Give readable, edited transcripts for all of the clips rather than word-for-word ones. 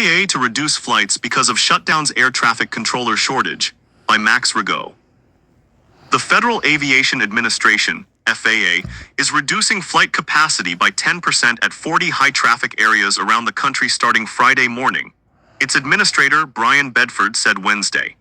FAA to reduce flights because of shutdowns air traffic controller shortage, by Max Rigaud. The Federal Aviation Administration, FAA, is reducing flight capacity by 10% at 40 high-traffic areas around the country starting Friday morning, its administrator, Bryan Bedford, said Wednesday.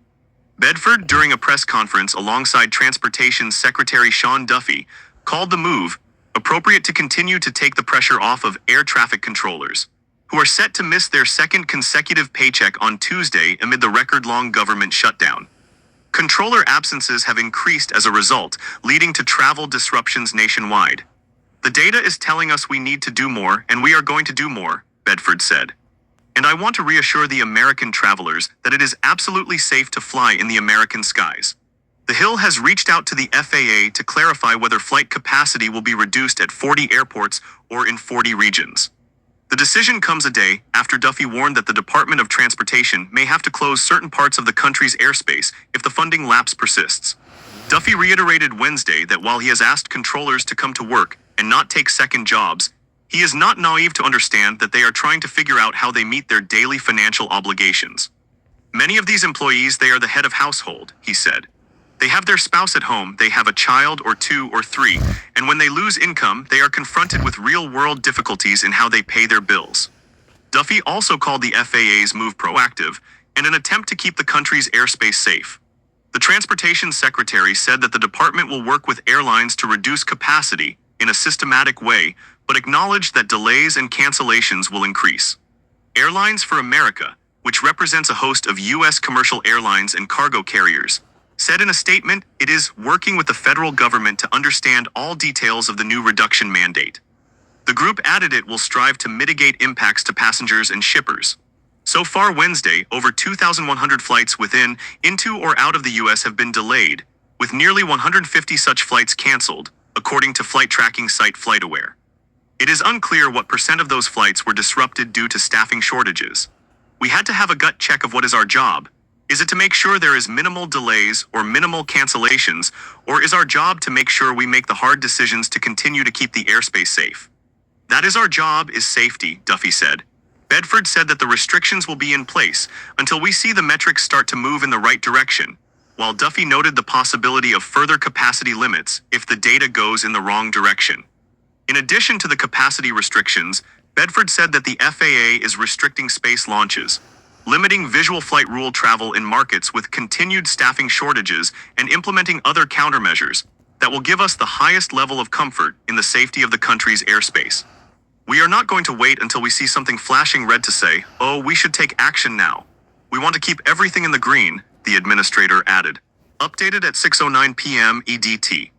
Bedford, during a press conference alongside Transportation Secretary Sean Duffy, called the move appropriate to continue to take the pressure off of air traffic controllers, who are set to miss their second consecutive paycheck on Tuesday amid the record-long government shutdown. Controller absences have increased as a result, leading to travel disruptions nationwide. The data is telling us we need to do more, and we are going to do more, Bedford said. And I want to reassure the American travelers that it is absolutely safe to fly in the American skies. The Hill has reached out to the FAA to clarify whether flight capacity will be reduced at 40 airports or in 40 regions. The decision comes a day after Duffy warned that the Department of Transportation may have to close certain parts of the country's airspace if the funding lapse persists. Duffy reiterated Wednesday that while he has asked controllers to come to work and not take second jobs, he is not naive to understand that they are trying to figure out how they meet their daily financial obligations. Many of these employees, they are the head of household, he said. They have their spouse at home, they have a child or two or three, and when they lose income, they are confronted with real-world difficulties in how they pay their bills. Duffy also called the FAA's move proactive and an attempt to keep the country's airspace safe. The Transportation Secretary said that the department will work with airlines to reduce capacity in a systematic way, but acknowledged that delays and cancellations will increase. Airlines for America, which represents a host of U.S. commercial airlines and cargo carriers, said in a statement it is working with the federal government to understand all details of the new reduction mandate. The group added it will strive to mitigate impacts to passengers and shippers. So far Wednesday, over 2,100 flights within, into or out of the U.S. have been delayed, with nearly 150 such flights canceled, according to flight tracking site FlightAware. It is unclear what percent of those flights were disrupted due to staffing shortages. We had to have a gut check of what is our job. Is it to make sure there is minimal delays or minimal cancellations, or is our job to make sure we make the hard decisions to continue to keep the airspace safe? That is our job, is safety, Duffy said. Bedford said that the restrictions will be in place until we see the metrics start to move in the right direction, while Duffy noted the possibility of further capacity limits if the data goes in the wrong direction. In addition to the capacity restrictions, Bedford said that the FAA is restricting space launches, limiting visual flight rule travel in markets with continued staffing shortages, and implementing other countermeasures that will give us the highest level of comfort in the safety of the country's airspace. We are not going to wait until we see something flashing red to say, oh, we should take action now. We want to keep everything in the green, the administrator added. Updated at 6:09 p.m. EDT.